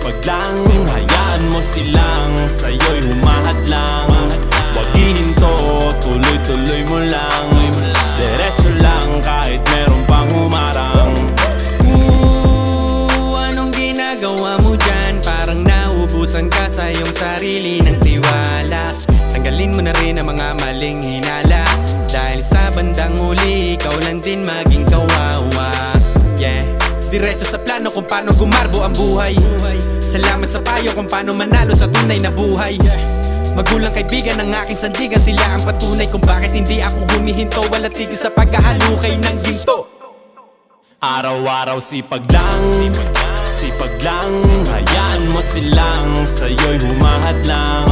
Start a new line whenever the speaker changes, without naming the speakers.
sipag lang, hayaan mo silang sa'yo'y humahadlang. Huwag hihinto, tuloy-tuloy mo lang. Diretso lang kahit meron pang humarang.
Anong ginagawa mo dyan? Parang naubusan ka sa iyong sarili ng tiwala. Tanggalin mo na rin ang mga maling hinala, dahil sa bandang huli ikaw lang din maging kawawa. Yeah, diretso sa plano kung paano gumarbo ang buhay. Salamat sa payo kung paano manalo sa tunay na buhay. Magulang kaibigan ng aking sandigan, sila ang patunay kung bakit hindi ako humihinto. Walang tigil sa pagkahalukay ng ginto.
Araw-araw sipag lang, hayaan mo silang sa'yo'y humahadlang.